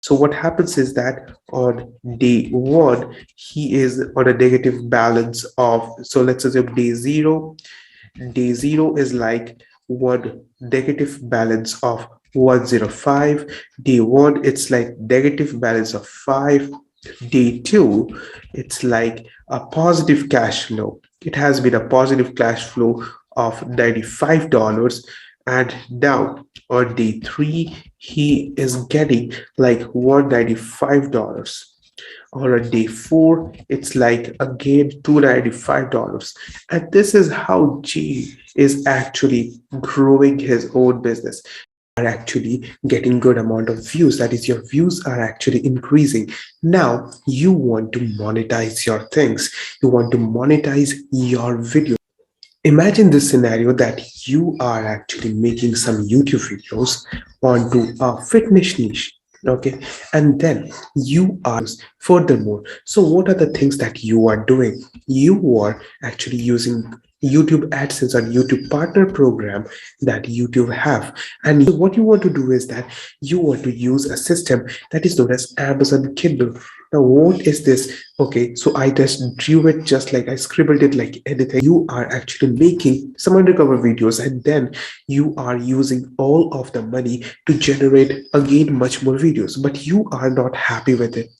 So what happens is that on day one, he is on a negative balance of, so let's assume day zero. Day zero is like one negative balance of 105. Day one, it's like negative balance of 5. Day two, it's like a positive cash flow. It has been a positive cash flow of $95. And now on day three, he is getting like $195. Or on day four, it's like again $295. And this is how G is actually growing his own business. Are actually getting good amount of views, that is your views are actually increasing. Now you want to monetize your things, you want to monetize your video. Imagine this scenario that you are actually making some YouTube videos onto a fitness niche. Okay, and then you are furthermore. So, what are the things that you are doing? You are actually using YouTube AdSense or YouTube Partner Program that YouTube have. And what you want to do is that you want to use a system that is known as Amazon Kindle. Now, what is this? Okay, so I just drew it just like I scribbled it like anything. You are actually making some undercover videos and then you are using all of the money to generate again much more videos, but you are not happy with it.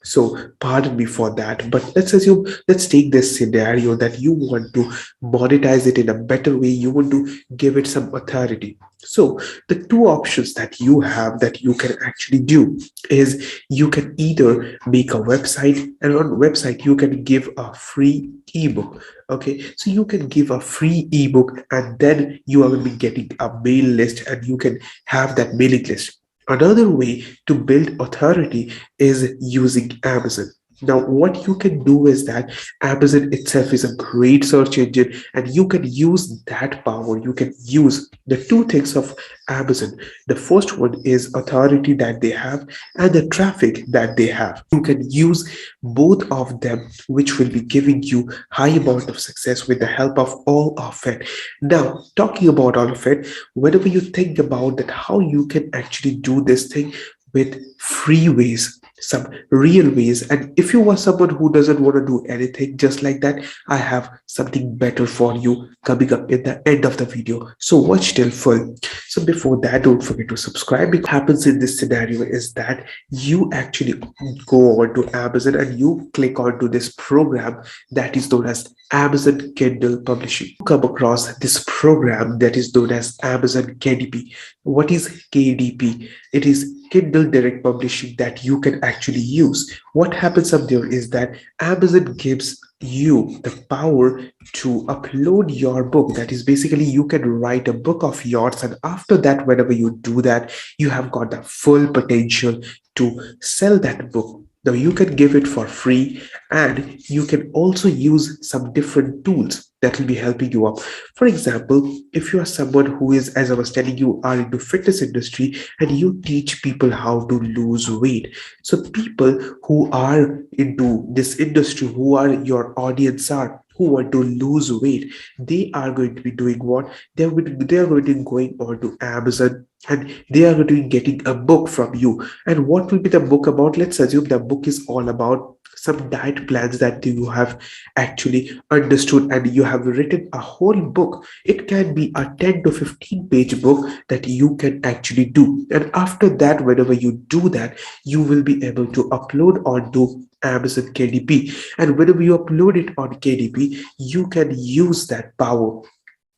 So pardon me for that, but let's take this scenario that you want to monetize it in a better way. You want to give it some authority. So the two options that you have that you can actually do is you can either make a website, and on website you can give a free ebook. Okay, so you can give a free ebook and then you are going to be getting a mail list and you can have that mailing list. Another way to build authority is using Amazon. Now, what you can do is that Amazon itself is a great search engine, and you can use that power. You can use the two things of Amazon. The first one is authority that they have and the traffic that they have. You can use both of them, which will be giving you high amount of success with the help of all of it. Now, talking about all of it, whenever you think about that, how you can actually do this thing with free ways, some real ways. And if you are someone who doesn't want to do anything just like that, I have something better for you coming up in the end of the video. So watch till full. So before that, don't forget to subscribe. What happens in this scenario is that you actually go on to Amazon and you click onto this program that is known as Amazon Kindle Publishing. You come across this program that is known as Amazon KDP. What is KDP? It is Kindle Direct Publishing that you can actually use. What happens up there is that Amazon gives you the power to upload your book. That is basically you can write a book of yours, and after that, whenever you do that, you have got the full potential to sell that book. Now you can give it for free, and you can also use some different tools that will be helping you up. For example, if you are someone who is, as I was telling you, are into fitness industry and you teach people how to lose weight. So people who are into this industry, who are your audience are, who want to lose weight, they are going to be doing what? They are going to be going on to Amazon and they are going to be getting a book from you. And what will be the book about? Let's assume the book is all about some diet plans that you have actually understood and you have written a whole book. It can be a 10 to 15 page book that you can actually do. And after that, whenever you do that, you will be able to upload onto Amazon KDP. And whenever you upload it on KDP, you can use that power.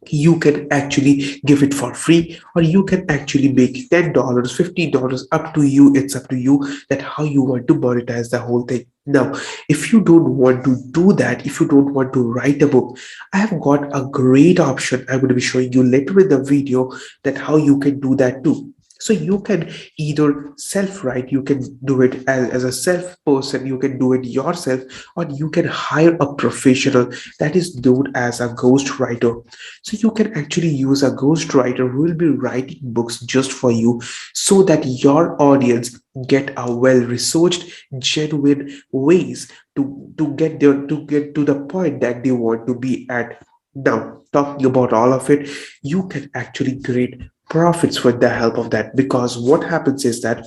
You can actually give it for free, or you can actually make $10, $15, up to you. It's up to you that how you want to monetize the whole thing. Now, if you don't want to do that, if you don't want to write a book, I have got a great option. I'm going to be showing you later in the video that how you can do that too. So you can either self-write, you can do it as a self person, you can do it yourself, or you can hire a professional that is known as a ghost writer. So you can actually use a ghost writer who will be writing books just for you so that your audience get a well-researched, genuine ways to get there, to get to the point that they want to be at. Now, talking about all of it, you can actually create profits with the help of that, because what happens is that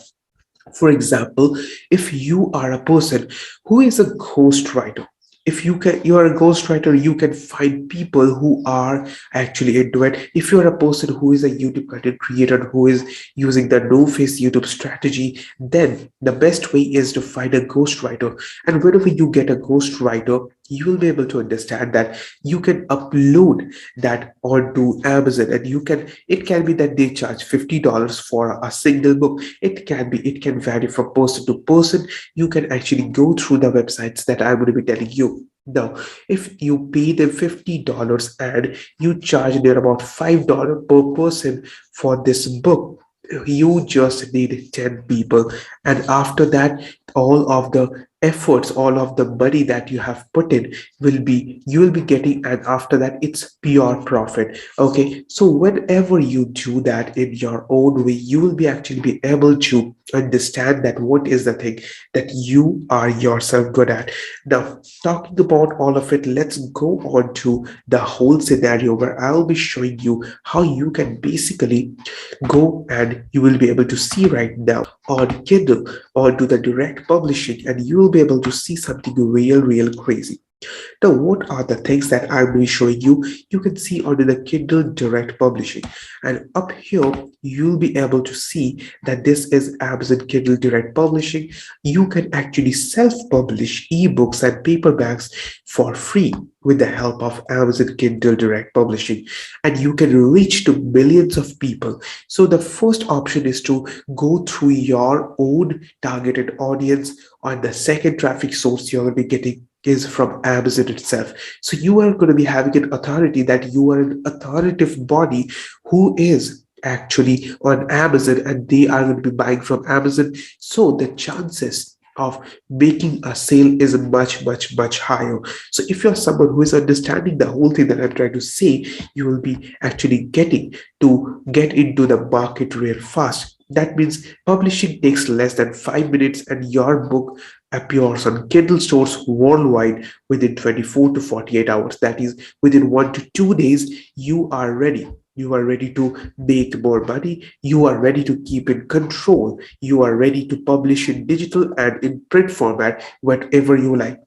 For example, if you are a person who is a ghostwriter, if you are a ghostwriter, you can find people who are actually into it. If you are a person who is a YouTube content creator who is using the no face YouTube strategy, then the best way is to find a ghostwriter. And whenever you get a ghostwriter, you will be able to understand that you can upload that onto Amazon, and you can, it can be that they charge $50 for a single book. It can vary from person to person. You can actually go through the websites that I'm going to be telling you. Now, if you pay them $50 and you charge them about $5 per person for this book, you just need 10 people. And after that, all of the efforts, all of the money that you have put in will be, you will be getting, and after that it's pure profit. Okay, so whenever you do that in your own way, you will be actually be able to understand that what is the thing that you are yourself good at. Now, talking about all of it, let's go on to the whole scenario where I'll be showing you how you can basically go, and you will be able to see right now on Kindle or do the direct publishing, and you will be able to see something real crazy. Now, what are the things that I will be showing you? You can see under the Kindle Direct Publishing, and up here you'll be able to see that this is Amazon Kindle Direct Publishing. You can actually self-publish ebooks and paperbacks for free with the help of Amazon Kindle Direct Publishing, and you can reach to millions of people. So the first option is to go through your own targeted audience, or the second traffic source you're going to be getting is from Amazon itself. So you are going to be having an authority, that you are an authoritative body who is actually on Amazon, and they are going to be buying from Amazon. So the chances of making a sale is much higher. So if you're someone who is understanding the whole thing that I'm trying to say, you will be actually getting to get into the market real fast. That means publishing takes less than 5 minutes, and your book appears on Kindle stores worldwide within 24 to 48 hours. That is, within 1 to 2 days, you are ready. You are ready to make more money. You are ready to keep in control. You are ready to publish in digital and in print format, whatever you like.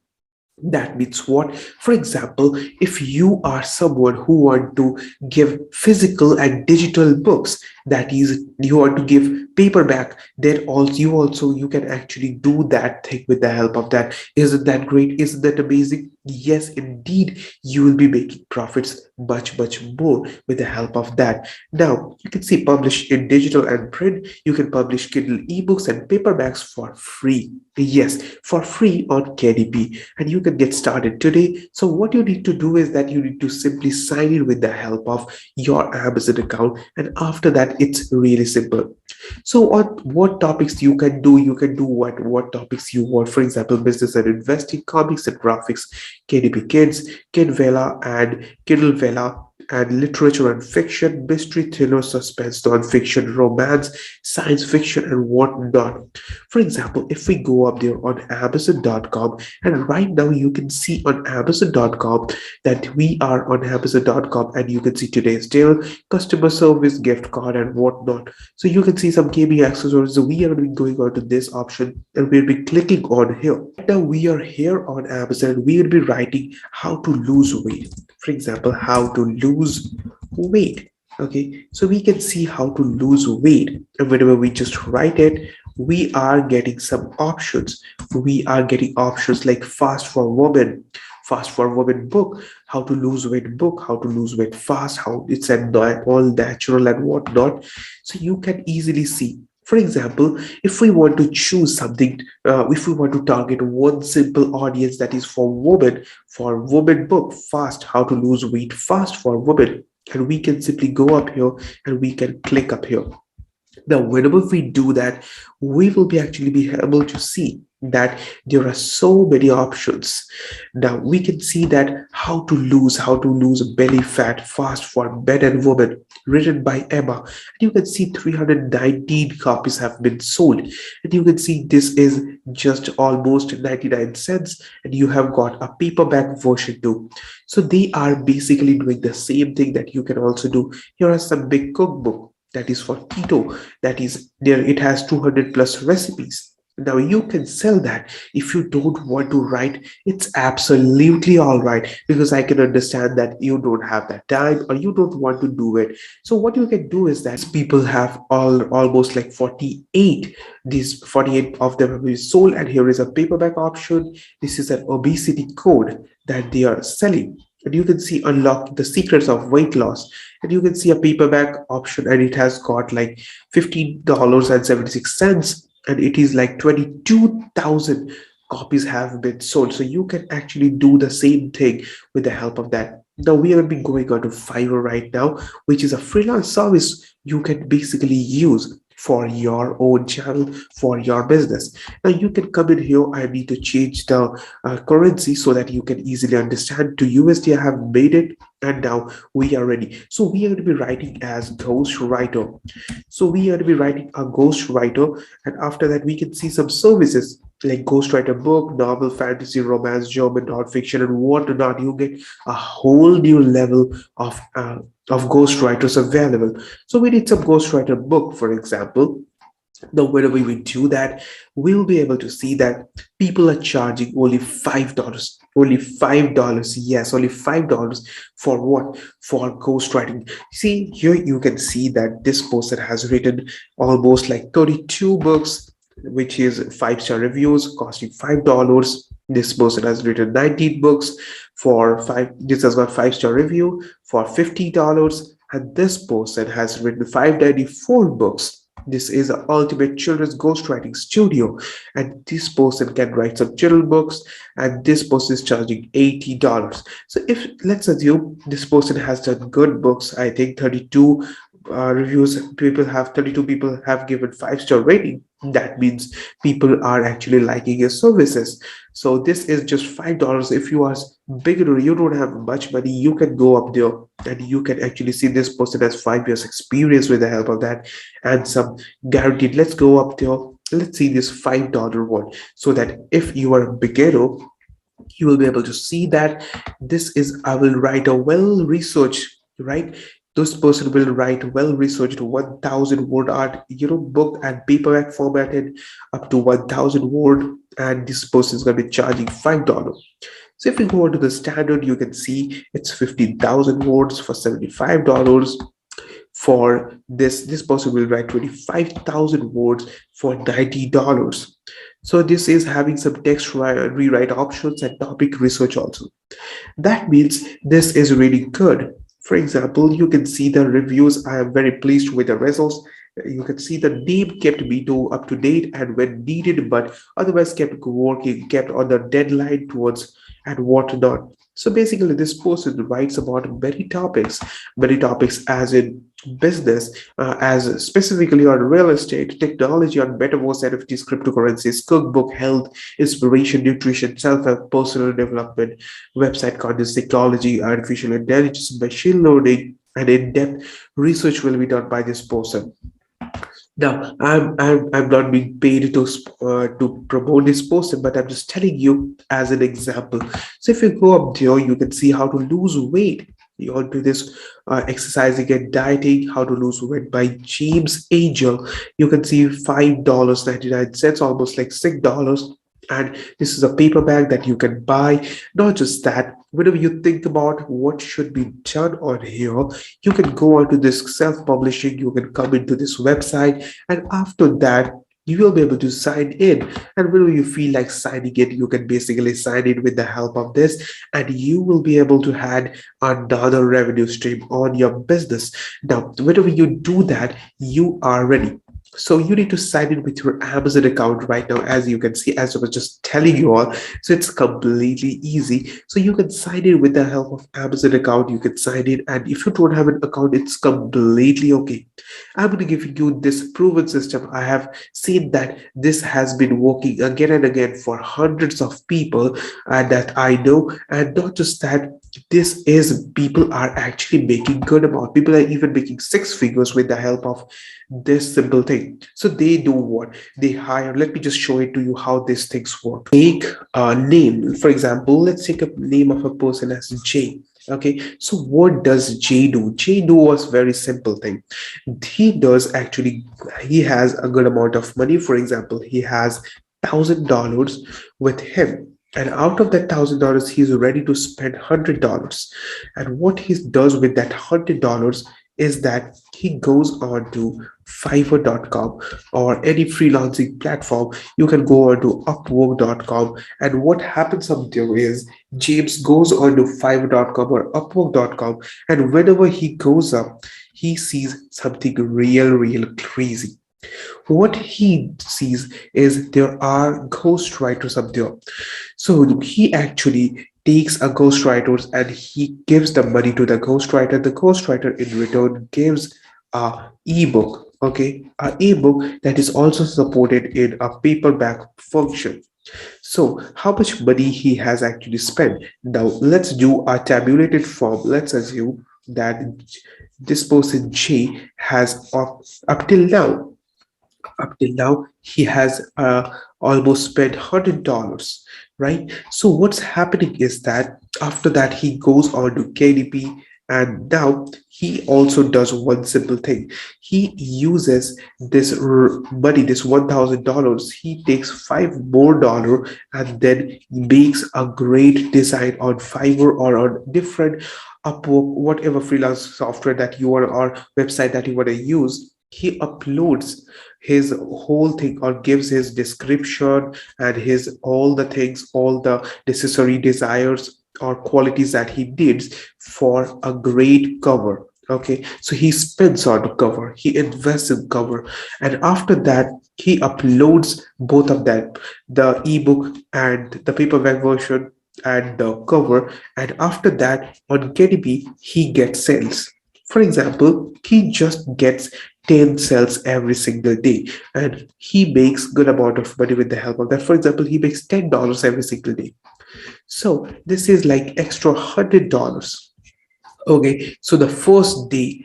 That means what? For example, if you are someone who want to give physical and digital books, that is, you want to give paperback, then also you can actually do that thing with the help of that. Isn't that great? Isn't that amazing? Yes, indeed, you will be making profits much more with the help of that. Now, you can see publish in digital and print. You can publish Kindle ebooks and paperbacks for free. Yes, for free on KDP, and you can get started today. So what you need to do is that you need to simply sign in with the help of your Amazon account, and after that it's really simple. So what topics you can do what topics you want. For example, business and investing, comics and graphics, KDP Kids, Kidvela and Kindle Vela, and literature and fiction, mystery, thriller, suspense, non-fiction, romance, science fiction, and whatnot. For example, if we go up there on Amazon.com, and right now you can see on Amazon.com that we are on Amazon.com, and you can see today's deal, customer service, gift card, and whatnot. So you can see some gaming accessories. So we are going to be going on to this option, and we'll be clicking on here. Now we are here on Amazon. We will be writing how to lose weight. For example, how to lose weight. Okay, so we can see how to lose weight, and whenever we just write it, we are getting some options. We are getting options like fast for women book, how to lose weight book, how to lose weight fast, how it's all natural and whatnot. So you can easily see. For example, if we want to choose something, if we want to target one simple audience, that is for women book, fast, how to lose weight fast for women, and we can simply go up here and we can click up here. Now, whenever we do that, we will be actually be able to see that there are so many options. Now we can see that how to lose belly fat fast for men and women, written by Emma. And you can see 319 copies have been sold. And you can see this is just almost 99 cents. And you have got a paperback version too. So they are basically doing the same thing that you can also do. Here are some big cookbook. that is for keto, that is there, it has 200 plus recipes. Now you can sell that. If you don't want to write, it's absolutely all right, because I can understand that you don't have that time or you don't want to do it. So what you can do is that people have almost like 48, these 48 of them have been sold, and here is a paperback option. This is an obesity code that they are selling, and you can see unlock the secrets of weight loss, and you can see a paperback option, and it has got like $15.76, and it is like 22,000 copies have been sold. So you can actually do the same thing with the help of that. Now we have been going on to Fiverr right now, which is a freelance service you can basically use for your own channel, for your business. Now you can come in here. I need to change the currency so that you can easily understand. To USD I have made it, and now we are ready. So we are going to be writing as ghostwriter. So we are to be writing a ghostwriter, and after that we can see some services like ghostwriter book, novel, fantasy, romance, German non-fiction, and whatnot. You get a whole new level of ghostwriters available. So we need some ghostwriter book, for example. Now, whenever we do that, we'll be able to see that people are charging only $5. Only $5. Yes, only $5 for what? For ghostwriting. See, here you can see that this person has written almost like 32 books, which is five-star reviews, costing $5. This person has written 19 books for five. This has got five-star review for $50, and this person has written 594 books. This is an ultimate children's ghostwriting studio, and this person can write some children books, and this person is charging $80. So if let's assume this person has done good books, I think 32 reviews, people have 32 people have given five-star rating. That means people are actually liking your services. So this is just $5. If you are beginner, you don't have much money, you can go up there and you can actually see this person has 5 years experience with the help of that, and some guaranteed. Let's go up there. Let's see this $5 one, so that if you are a beginner, you will be able to see that this is, I will write a well researched, right? This person will write well researched 1,000 word art, book and paperback formatted up to 1,000 word, and this person is going to be charging $5. So if you go to the standard, you can see it's 15,000 words for $75. For this person will write 25,000 words for $90. So this is having some text rewrite options and topic research also. That means this is really good. For example, you can see the reviews. I am very pleased with the results. You can see the name kept me to up to date and when needed, but otherwise kept working, kept on the deadline towards and whatnot. So basically, this person writes about many topics as in business, as specifically on real estate, technology, on metaverse, NFTs, cryptocurrencies, cookbook, health, inspiration, nutrition, self-help, personal development, website content, psychology, artificial intelligence, machine learning, and in-depth research will be done by this person. Now, I'm not being paid to promote this person, but I'm just telling you as an example. So if you go up there, you can see how to lose weight. You all do this exercising and dieting, how to lose weight by James Angel. You can see $5.99, almost like $6. And this is a paperback that you can buy. Not just that, whenever you think about what should be done on here, you can go onto this self-publishing, you can come into this website, and after that you will be able to sign in. And whenever you feel like signing in, you can basically sign in with the help of this, and you will be able to add another revenue stream on your business. Now whenever you do that, you are ready. So you need to sign in with your Amazon account right now, as you can see, as I was just telling you all. So it's completely easy. So you can sign in with the help of Amazon account. You can sign in, and if you don't have an account, it's completely okay. I'm going to give you this proven system. I have seen that this has been working again and again for hundreds of people that I know, and not just that. This is people are actually making good amount. People are even making six figures with the help of this simple thing. So they do what? They hire. Let me just show it to you how these things work. Take a name. For example, let's take a name of a person as J. Okay, so what does J do? J do was very simple thing. He does actually, he has a good amount of money. For example, he has $1,000 with him. And out of that $1,000, he's ready to spend $100. And what he does with that $100 is that he goes on to Fiverr.com or any freelancing platform. You can go on to Upwork.com. And what happens up there is James goes on to Fiverr.com or Upwork.com, and whenever he goes up, he sees something real crazy. What he sees is there are ghostwriters up there. So he actually takes a ghostwriter and he gives the money to the ghostwriter. The ghostwriter in return gives a ebook, okay, a ebook that is also supported in a paperback function. So, how much money he has actually spent? Now, let's do a tabulated form. Let's assume that this person J has up till now he has almost spent $100, right? So what's happening is that after that he goes on to KDP, and now he also does one simple thing. He uses this money, this $1,000. He takes $5 more and then makes a great design on Fiverr or on different Upwork, whatever freelance software that you want or website that you want to use. He uploads his whole thing or gives his description and his all the things, all the necessary desires or qualities that he needs for a great cover. Okay, so he spends on the cover, he invests in cover, and after that he uploads both of them, the ebook and the paperback version and the cover, and after that on KDP he gets sales. For example, he just gets 10 sales every single day and he makes good amount of money with the help of that. For example, he makes $10 every single day. So this is like extra $100. Okay, so the first day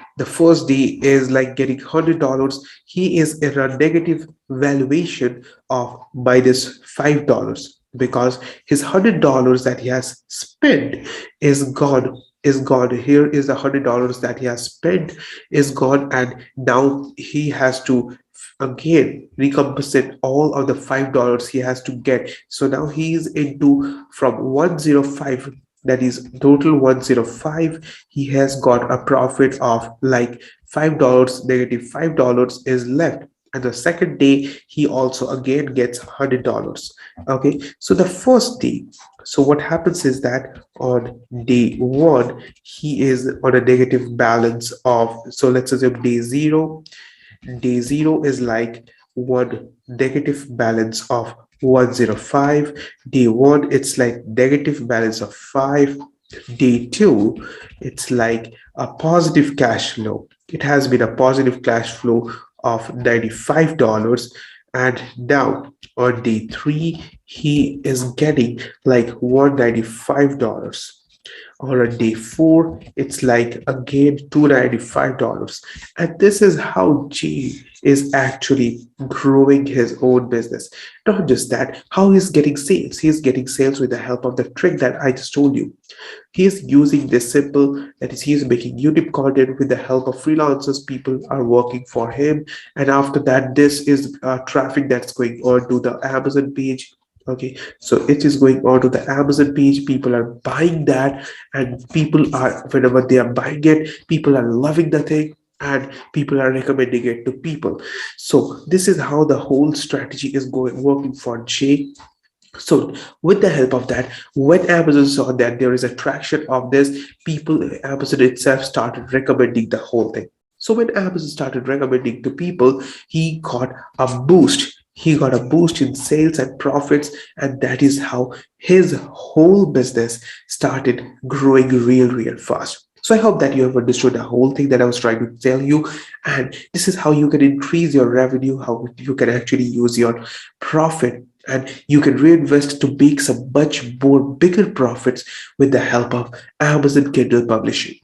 is like getting $100. He is in a negative valuation of -$5 because his $100 that he has spent is gone. Is gone. Here is the $100 that he has spent is gone, and now he has to again recompensate all of the $5 he has to get. So now he is into from 105, that is total 105. He has got a profit of like $5, -$5 is left, and the second day he also again gets $100. Okay, so the first day, so what happens is that on day one he is on a negative balance of, so let's assume day zero is like one negative balance of 105. Day one, it's like negative balance of 5. Day two, it's like a positive cash flow. It has been a positive cash flow of $95. And now on day three, he is getting like $195. Or on day four, it's like again $295. And this is how G is actually growing his own business. Not just that, how he's getting sales. He's getting sales with the help of the trick that I just told you. He is using this simple, that is, he is making YouTube content with the help of freelancers. People are working for him. And after that, this is traffic that's going on to the Amazon page. Okay, so it is going on to the Amazon page. People are buying that, and people are, whenever they are buying it, people are loving the thing and people are recommending it to people. So this is how the whole strategy is going working for Jay. So with the help of that, when Amazon saw that there is a traction of this, people, Amazon itself started recommending the whole thing. So when Amazon started recommending to people, he got a boost. He got a boost in sales and profits, and that is how his whole business started growing real fast. So I hope that you have understood the whole thing that I was trying to tell you. And this is how you can increase your revenue, how you can actually use your profit, and you can reinvest to make some much more bigger profits with the help of Amazon Kindle Publishing.